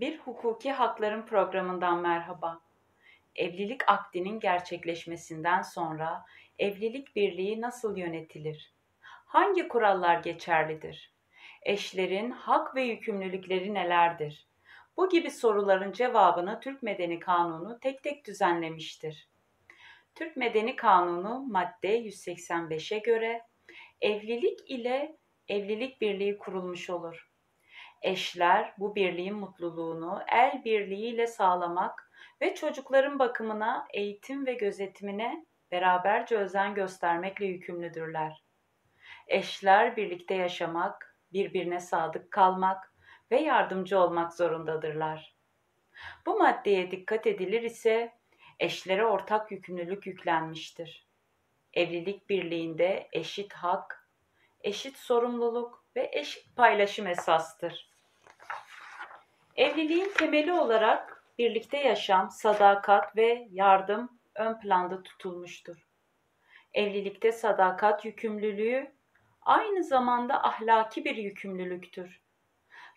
Bir hukuki hakların programından merhaba. Evlilik akdinin gerçekleşmesinden sonra evlilik birliği nasıl yönetilir? Hangi kurallar geçerlidir? Eşlerin hak ve yükümlülükleri nelerdir? Bu gibi soruların cevabını Türk Medeni Kanunu tek tek düzenlemiştir. Türk Medeni Kanunu madde 185'e göre evlilik ile evlilik birliği kurulmuş olur. Eşler bu birliğin mutluluğunu el birliğiyle sağlamak ve çocukların bakımına, eğitim ve gözetimine beraberce özen göstermekle yükümlüdürler. Eşler birlikte yaşamak, birbirine sadık kalmak ve yardımcı olmak zorundadırlar. Bu maddeye dikkat edilir ise eşlere ortak yükümlülük yüklenmiştir. Evlilik birliğinde eşit hak, eşit sorumluluk ve eşit paylaşım esastır. Evliliğin temeli olarak birlikte yaşam, sadakat ve yardım ön planda tutulmuştur. Evlilikte sadakat yükümlülüğü aynı zamanda ahlaki bir yükümlülüktür.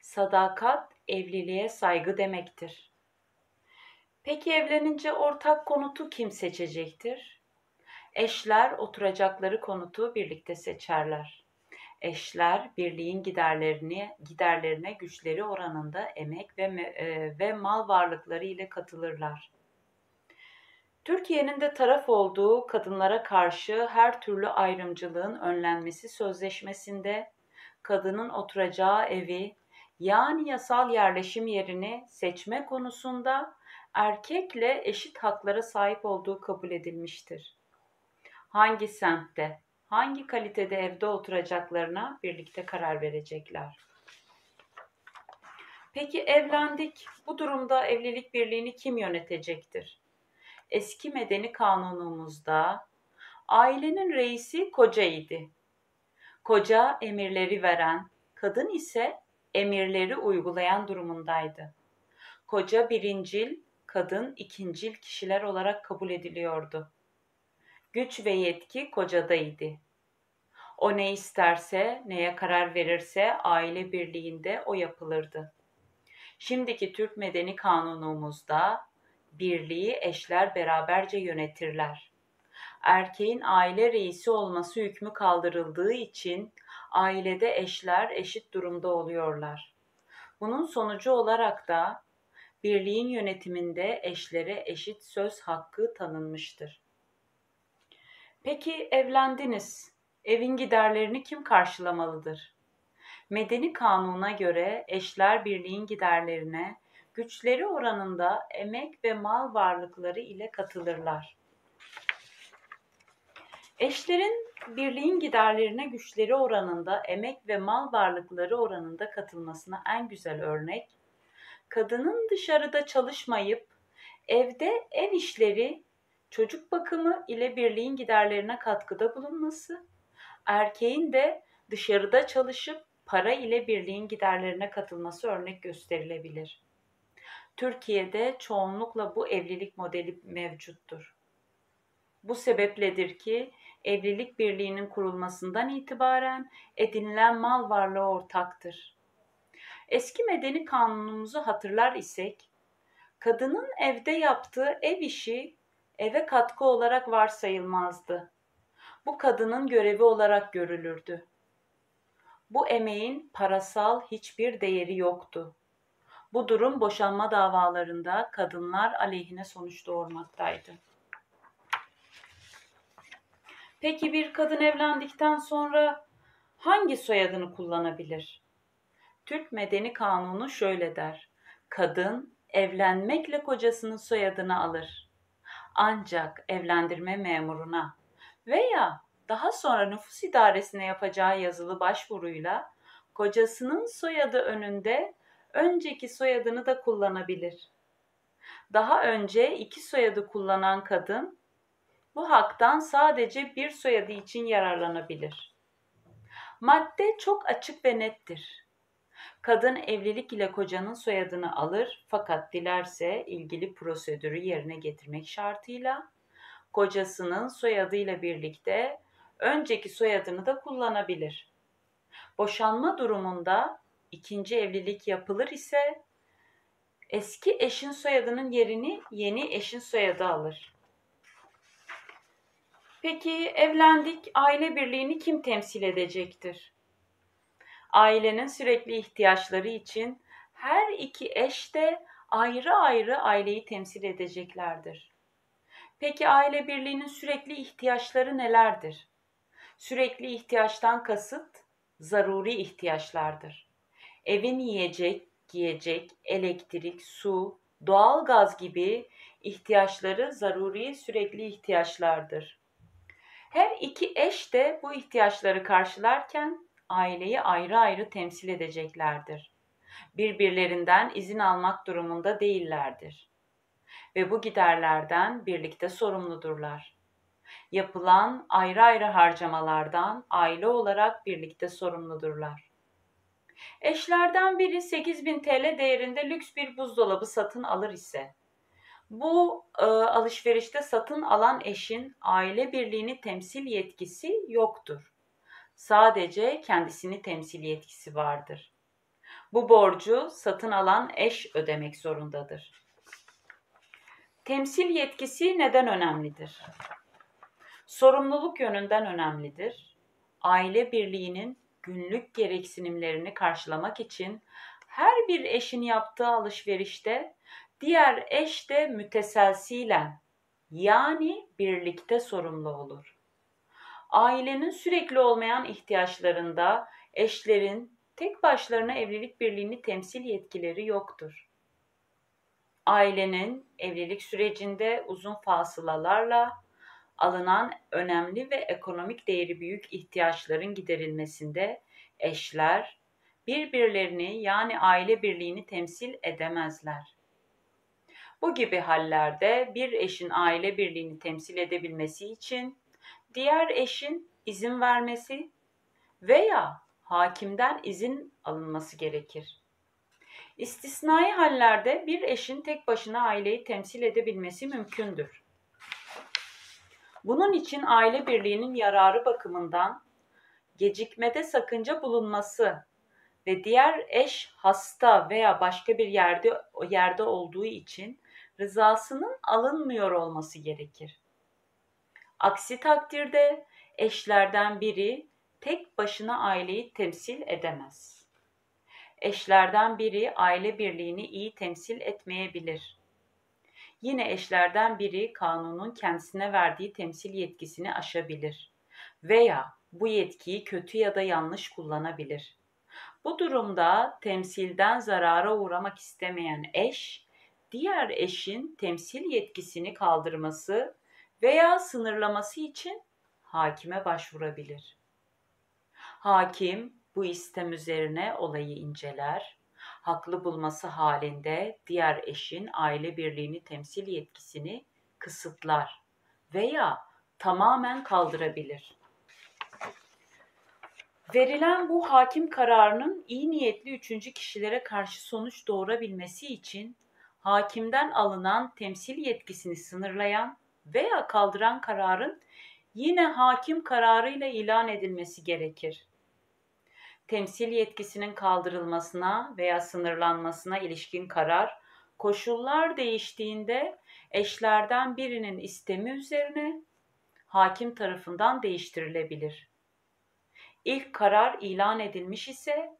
Sadakat evliliğe saygı demektir. Peki evlenince ortak konutu kim seçecektir? Eşler oturacakları konutu birlikte seçerler. Eşler birliğin giderlerine güçleri oranında emek ve mal varlıkları ile katılırlar. Türkiye'nin de taraf olduğu kadınlara karşı her türlü ayrımcılığın önlenmesi sözleşmesinde kadının oturacağı evi yani yasal yerleşim yerini seçme konusunda erkekle eşit haklara sahip olduğu kabul edilmiştir. Hangi semtte, hangi kalitede evde oturacaklarına birlikte karar verecekler. Peki evlendik. Bu durumda evlilik birliğini kim yönetecektir? Eski medeni kanunumuzda ailenin reisi koca idi. Koca emirleri veren, kadın ise emirleri uygulayan durumundaydı. Koca birincil, kadın ikincil kişiler olarak kabul ediliyordu. Güç ve yetki kocadaydı. O ne isterse, neye karar verirse aile birliğinde o yapılırdı. Şimdiki Türk Medeni Kanunumuzda birliği eşler beraberce yönetirler. Erkeğin aile reisi olması hükmü kaldırıldığı için ailede eşler eşit durumda oluyorlar. Bunun sonucu olarak da birliğin yönetiminde eşlere eşit söz hakkı tanınmıştır. Peki evlendiniz. Evin giderlerini kim karşılamalıdır? Medeni kanuna göre eşler birliğin giderlerine güçleri oranında emek ve mal varlıkları ile katılırlar. Eşlerin birliğin giderlerine güçleri oranında emek ve mal varlıkları oranında katılmasına en güzel örnek, kadının dışarıda çalışmayıp evde ev işleri, çocuk bakımı ile birliğin giderlerine katkıda bulunması, erkeğin de dışarıda çalışıp para ile birliğin giderlerine katılması örnek gösterilebilir. Türkiye'de çoğunlukla bu evlilik modeli mevcuttur. Bu sebepledir ki evlilik birliğinin kurulmasından itibaren edinilen mal varlığı ortaktır. Eski medeni kanunumuzu hatırlar isek, kadının evde yaptığı ev işi eve katkı olarak varsayılmazdı. Bu kadının görevi olarak görülürdü. Bu emeğin parasal hiçbir değeri yoktu. Bu durum boşanma davalarında kadınlar aleyhine sonuç doğurmaktaydı. Peki bir kadın evlendikten sonra hangi soyadını kullanabilir? Türk Medeni Kanunu şöyle der: kadın evlenmekle kocasının soyadını alır. Ancak evlendirme memuruna veya daha sonra nüfus idaresine yapacağı yazılı başvuruyla kocasının soyadı önünde önceki soyadını da kullanabilir. Daha önce iki soyadı kullanan kadın bu haktan sadece bir soyadı için yararlanabilir. Madde çok açık ve nettir. Kadın evlilik ile kocanın soyadını alır fakat dilerse ilgili prosedürü yerine getirmek şartıyla kocasının soyadıyla birlikte önceki soyadını da kullanabilir. Boşanma durumunda ikinci evlilik yapılır ise Eski eşin soyadının yerini yeni eşin soyadı alır. Peki evlendik, aile birliğini kim temsil edecektir? Ailenin sürekli ihtiyaçları için her iki eş de ayrı ayrı aileyi temsil edeceklerdir. Peki aile birliğinin sürekli ihtiyaçları nelerdir? Sürekli ihtiyaçtan kasıt zaruri ihtiyaçlardır. Evin yiyecek, giyecek, elektrik, su, doğalgaz gibi ihtiyaçları zaruri sürekli ihtiyaçlardır. Her iki eş de bu ihtiyaçları karşılarken aileyi ayrı ayrı temsil edeceklerdir. Birbirlerinden izin almak durumunda değillerdir ve bu giderlerden birlikte sorumludurlar. Yapılan ayrı ayrı harcamalardan aile olarak birlikte sorumludurlar. Eşlerden biri 8.000 TL değerinde lüks bir buzdolabı satın alır ise, bu alışverişte satın alan eşin aile birliğini temsil yetkisi yoktur. Sadece kendisini temsil yetkisi vardır. Bu borcu satın alan eş ödemek zorundadır. Temsil yetkisi neden önemlidir? Sorumluluk yönünden önemlidir. Aile birliğinin günlük gereksinimlerini karşılamak için her bir eşin yaptığı alışverişte diğer eş de müteselsilen yani birlikte sorumlu olur. Ailenin sürekli olmayan ihtiyaçlarında eşlerin tek başlarına evlilik birliğini temsil yetkileri yoktur. Ailenin evlilik sürecinde uzun fasılalarla alınan önemli ve ekonomik değeri büyük ihtiyaçların giderilmesinde eşler birbirlerini yani aile birliğini temsil edemezler. Bu gibi hallerde bir eşin aile birliğini temsil edebilmesi için diğer eşin izin vermesi veya hakimden izin alınması gerekir. İstisnai hallerde bir eşin tek başına aileyi temsil edebilmesi mümkündür. Bunun için aile birliğinin yararı bakımından gecikmede sakınca bulunması ve diğer eş hasta veya başka bir yerde olduğu için rızasının alınmıyor olması gerekir. Aksi takdirde eşlerden biri tek başına aileyi temsil edemez. Eşlerden biri aile birliğini iyi temsil etmeyebilir. Yine eşlerden biri kanunun kendisine verdiği temsil yetkisini aşabilir veya bu yetkiyi kötü ya da yanlış kullanabilir. Bu durumda temsilden zarara uğramak istemeyen eş, diğer eşin temsil yetkisini kaldırması veya sınırlaması için hakime başvurabilir. Hakim bu istem üzerine olayı inceler, haklı bulması halinde diğer eşin aile birliğini temsil yetkisini kısıtlar veya tamamen kaldırabilir. Verilen bu hakim kararının iyi niyetli üçüncü kişilere karşı sonuç doğurabilmesi için hakimden alınan temsil yetkisini sınırlayan veya kaldıran kararın yine hakim kararıyla ilan edilmesi gerekir. Temsil yetkisinin kaldırılmasına veya sınırlanmasına ilişkin karar, koşullar değiştiğinde eşlerden birinin istemi üzerine hakim tarafından değiştirilebilir. İlk karar ilan edilmiş ise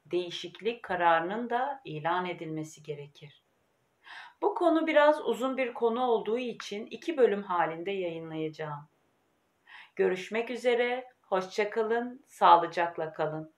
değişiklik kararının da ilan edilmesi gerekir. Bu konu biraz uzun bir konu olduğu için 2 bölüm halinde yayınlayacağım. Görüşmek üzere, hoşça kalın, sağlıcakla kalın.